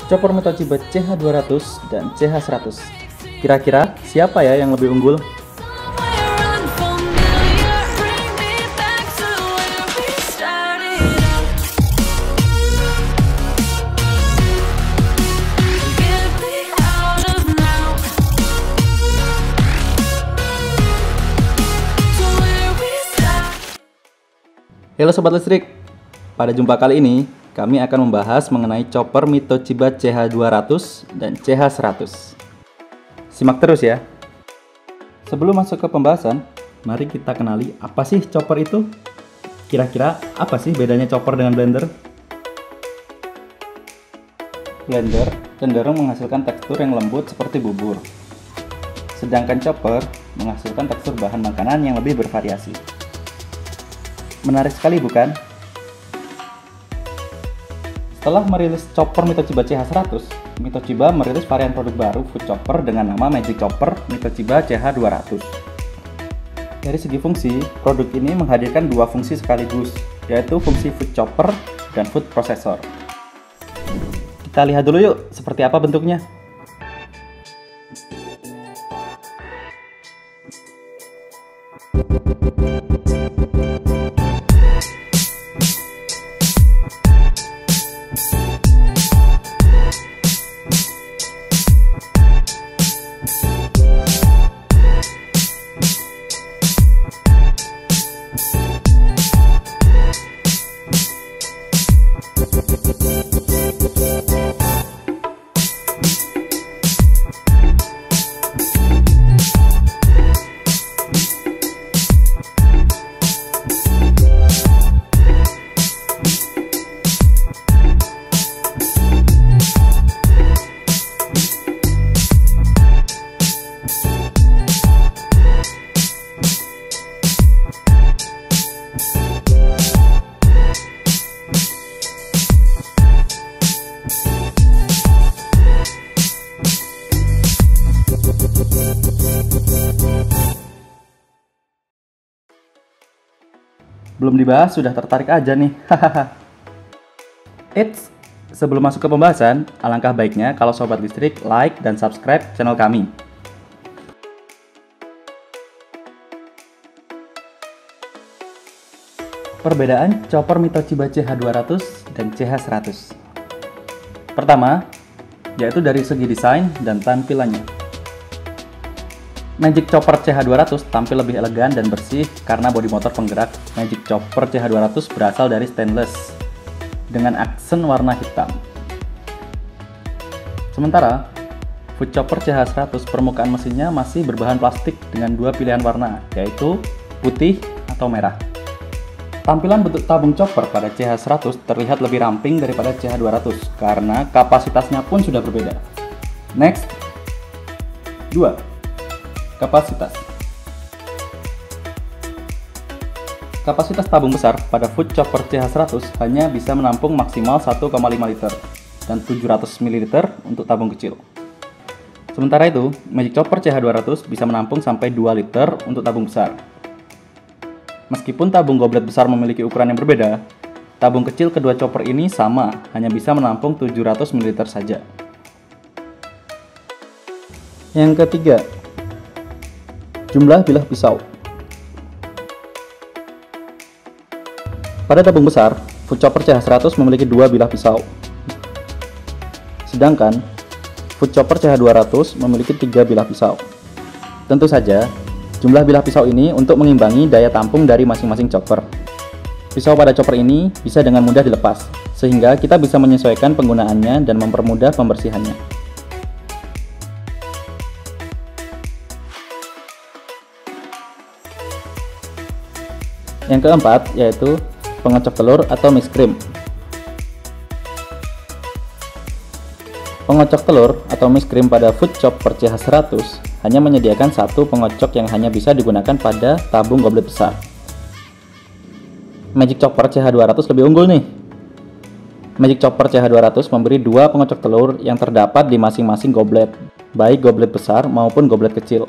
Chopper Toshiba CH200 dan CH100. Kira-kira siapa ya yang lebih unggul? Halo Sobat Listrik, pada jumpa kali ini kami akan membahas mengenai chopper Toshiba CH200 dan CH100. Simak terus ya. Sebelum masuk ke pembahasan, mari kita kenali apa sih chopper itu? Kira-kira apa sih bedanya chopper dengan blender? Blender cenderung menghasilkan tekstur yang lembut seperti bubur. Sedangkan chopper menghasilkan tekstur bahan makanan yang lebih bervariasi. Menarik sekali bukan? Setelah merilis chopper Toshiba CH100, Toshiba merilis varian produk baru food chopper dengan nama Magic Chopper Toshiba CH200. Dari segi fungsi, produk ini menghadirkan dua fungsi sekaligus, yaitu fungsi food chopper dan food processor. Kita lihat dulu yuk, seperti apa bentuknya. Belum dibahas sudah tertarik aja nih. Eits, sebelum masuk ke pembahasan, alangkah baiknya kalau Sobat Listrik like dan subscribe channel kami. Perbedaan chopper Toshiba CH200 dan CH100. Pertama, yaitu dari segi desain dan tampilannya. Magic Chopper CH200 tampil lebih elegan dan bersih karena bodi motor penggerak Magic Chopper CH200 berasal dari stainless dengan aksen warna hitam. Sementara, Food Chopper CH100 permukaan mesinnya masih berbahan plastik dengan dua pilihan warna, yaitu putih atau merah. Tampilan bentuk tabung chopper pada CH100 terlihat lebih ramping daripada CH200 karena kapasitasnya pun sudah berbeda. Next, 2. Kapasitas. Kapasitas tabung besar pada Food Chopper CH100 hanya bisa menampung maksimal 1,5 liter dan 700 ml untuk tabung kecil. Sementara itu, Magic Chopper CH200 bisa menampung sampai 2 liter untuk tabung besar. Meskipun tabung goblet besar memiliki ukuran yang berbeda, tabung kecil kedua chopper ini sama, hanya bisa menampung 700 ml saja. Yang ketiga, jumlah bilah pisau. Pada tabung besar, Food Chopper CH100 memiliki 2 bilah pisau. Sedangkan Food Chopper CH200 memiliki 3 bilah pisau. Tentu saja, jumlah bilah pisau ini untuk mengimbangi daya tampung dari masing-masing chopper. Pisau pada chopper ini bisa dengan mudah dilepas, sehingga kita bisa menyesuaikan penggunaannya dan mempermudah pembersihannya. Yang keempat, yaitu pengocok telur atau mix cream. Pengocok telur atau mix cream pada Food Chopper CH100 hanya menyediakan satu pengocok yang hanya bisa digunakan pada tabung goblet besar. Magic Chopper CH200 lebih unggul nih. Magic Chopper CH200 memberi 2 pengocok telur yang terdapat di masing-masing goblet, baik goblet besar maupun goblet kecil.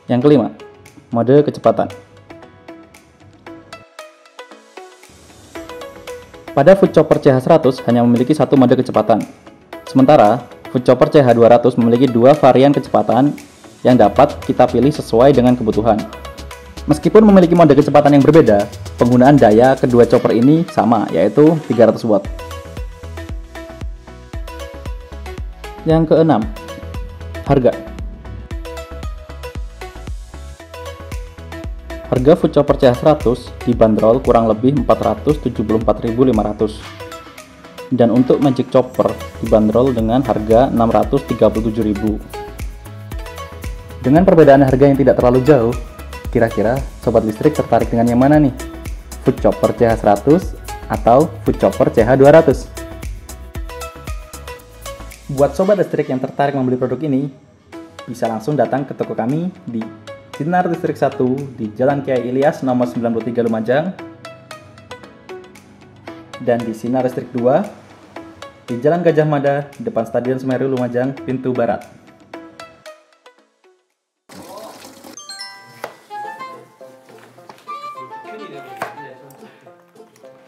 Yang kelima, mode kecepatan. Pada Food Chopper CH100 hanya memiliki satu mode kecepatan. Sementara Food Chopper CH200 memiliki dua varian kecepatan yang dapat kita pilih sesuai dengan kebutuhan. Meskipun memiliki mode kecepatan yang berbeda, penggunaan daya kedua chopper ini sama, yaitu 300 watt. Yang keenam, harga. Harga Food Chopper CH100 dibanderol kurang lebih 474.500. Dan untuk Magic Chopper dibanderol dengan harga 637.000. Dengan perbedaan harga yang tidak terlalu jauh, kira-kira Sobat Listrik tertarik dengan yang mana nih? Food Chopper CH100 atau Food Chopper CH200? Buat Sobat Listrik yang tertarik membeli produk ini, bisa langsung datang ke toko kami di Sinar Listrik 1 di Jalan Kiai Ilyas nomor 93 Lumajang, dan di Sinar Listrik 2 di Jalan Gajah Mada depan Stadion Semeru Lumajang pintu barat.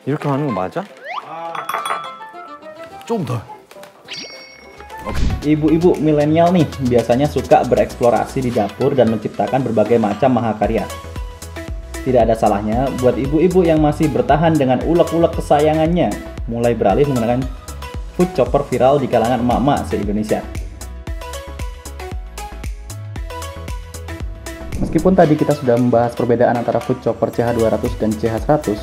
이렇게 하는 거 맞아? 좀 더. Ibu-ibu milenial nih biasanya suka bereksplorasi di dapur dan menciptakan berbagai macam mahakarya. Tidak ada salahnya buat ibu-ibu yang masih bertahan dengan ulek-ulek kesayangannya mulai beralih menggunakan Food Chopper viral di kalangan emak-emak se-Indonesia. Meskipun tadi kita sudah membahas perbedaan antara Food Chopper CH200 dan CH100,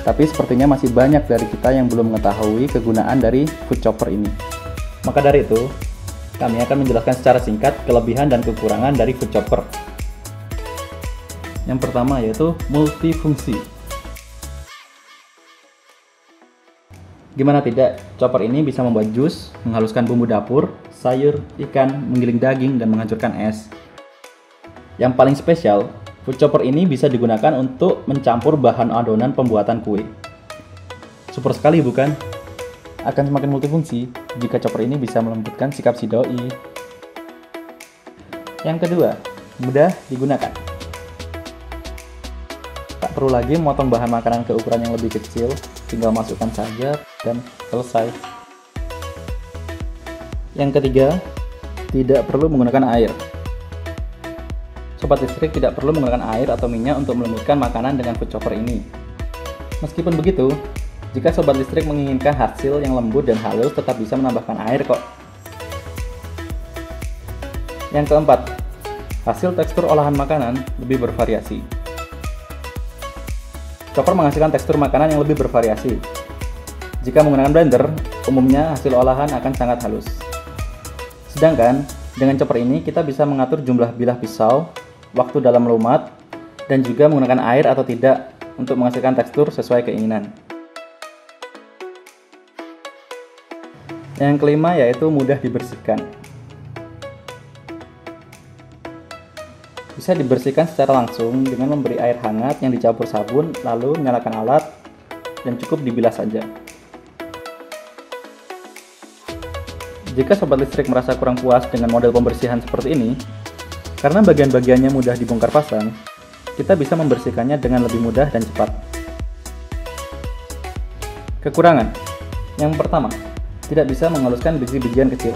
tapi sepertinya masih banyak dari kita yang belum mengetahui kegunaan dari Food Chopper ini. Maka dari itu, kami akan menjelaskan secara singkat kelebihan dan kekurangan dari Food Chopper. Yang pertama yaitu multifungsi. Gimana tidak, chopper ini bisa membuat jus, menghaluskan bumbu dapur, sayur, ikan, menggiling daging, dan menghancurkan es. Yang paling spesial, Food Chopper ini bisa digunakan untuk mencampur bahan adonan pembuatan kue. Super sekali bukan? Akan semakin multifungsi jika chopper ini bisa melembutkan sikap si doi. Yang kedua, mudah digunakan. Tak perlu lagi memotong bahan makanan ke ukuran yang lebih kecil, tinggal masukkan saja dan selesai. Yang ketiga, tidak perlu menggunakan air. Sobat Listrik tidak perlu menggunakan air atau minyak untuk melembutkan makanan dengan Food Chopper ini. Meskipun begitu, jika Sobat Listrik menginginkan hasil yang lembut dan halus, tetap bisa menambahkan air kok. Yang keempat, hasil tekstur olahan makanan lebih bervariasi. Chopper menghasilkan tekstur makanan yang lebih bervariasi. Jika menggunakan blender, umumnya hasil olahan akan sangat halus. Sedangkan, dengan chopper ini kita bisa mengatur jumlah bilah pisau, waktu dalam melumat, dan juga menggunakan air atau tidak untuk menghasilkan tekstur sesuai keinginan. Yang kelima yaitu mudah dibersihkan. Bisa dibersihkan secara langsung dengan memberi air hangat yang dicampur sabun, lalu menyalakan alat, dan cukup dibilas saja. Jika Sobat Listrik merasa kurang puas dengan model pembersihan seperti ini, karena bagian-bagiannya mudah dibongkar pasang, kita bisa membersihkannya dengan lebih mudah dan cepat. Kekurangan. Yang pertama, tidak bisa menghaluskan biji-bijian kecil.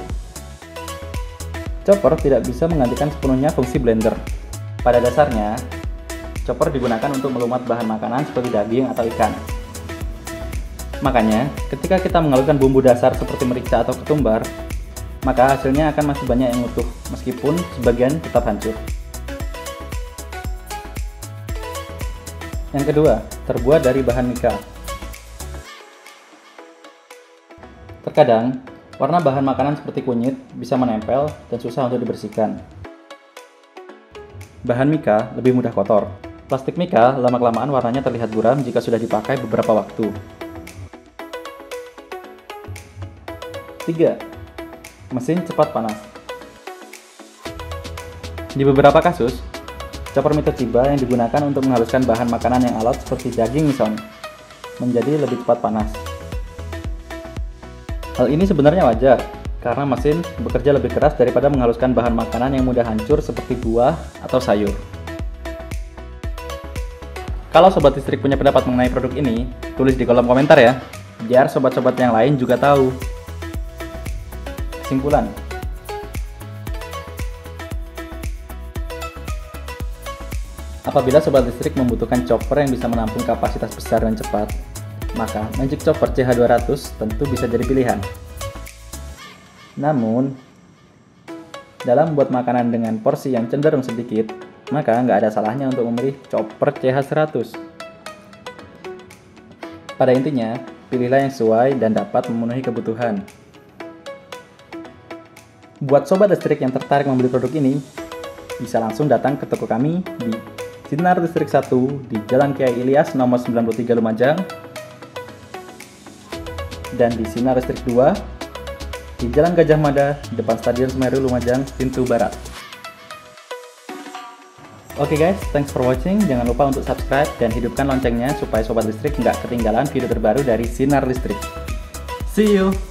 Chopper tidak bisa menggantikan sepenuhnya fungsi blender. Pada dasarnya, chopper digunakan untuk melumat bahan makanan seperti daging atau ikan. Makanya, ketika kita menghaluskan bumbu dasar seperti merica atau ketumbar, maka hasilnya akan masih banyak yang utuh, meskipun sebagian tetap hancur. Yang kedua, terbuat dari bahan mika. Terkadang, warna bahan makanan seperti kunyit bisa menempel dan susah untuk dibersihkan. Bahan mika lebih mudah kotor. Plastik mika lama-kelamaan warnanya terlihat buram jika sudah dipakai beberapa waktu. 3. Mesin cepat panas. Di beberapa kasus, chopper Toshiba yang digunakan untuk menghaluskan bahan makanan yang alot seperti daging misalnya, menjadi lebih cepat panas. Hal ini sebenarnya wajar, karena mesin bekerja lebih keras daripada menghaluskan bahan makanan yang mudah hancur seperti buah atau sayur. Kalau Sobat Listrik punya pendapat mengenai produk ini, tulis di kolom komentar ya. biar sobat-sobat yang lain juga tahu. Kesimpulan, apabila sobat listrik membutuhkan chopper yang bisa menampung kapasitas besar dan cepat, maka Magic Chopper CH200 tentu bisa jadi pilihan. Namun, dalam membuat makanan dengan porsi yang cenderung sedikit, maka nggak ada salahnya untuk memilih chopper CH100. Pada intinya, pilihlah yang sesuai dan dapat memenuhi kebutuhan. Buat sobat listrik yang tertarik membeli produk ini, bisa langsung datang ke toko kami di Sinar Listrik 1 di Jalan Kiai Ilyas nomor 93 Lumajang, dan di Sinar Listrik 2 di Jalan Gajah Mada depan Stadion Semeru Lumajang pintu barat. Oke guys, thanks for watching. Jangan lupa untuk subscribe dan hidupkan loncengnya supaya sobat listrik nggak ketinggalan video terbaru dari Sinar Listrik. See you!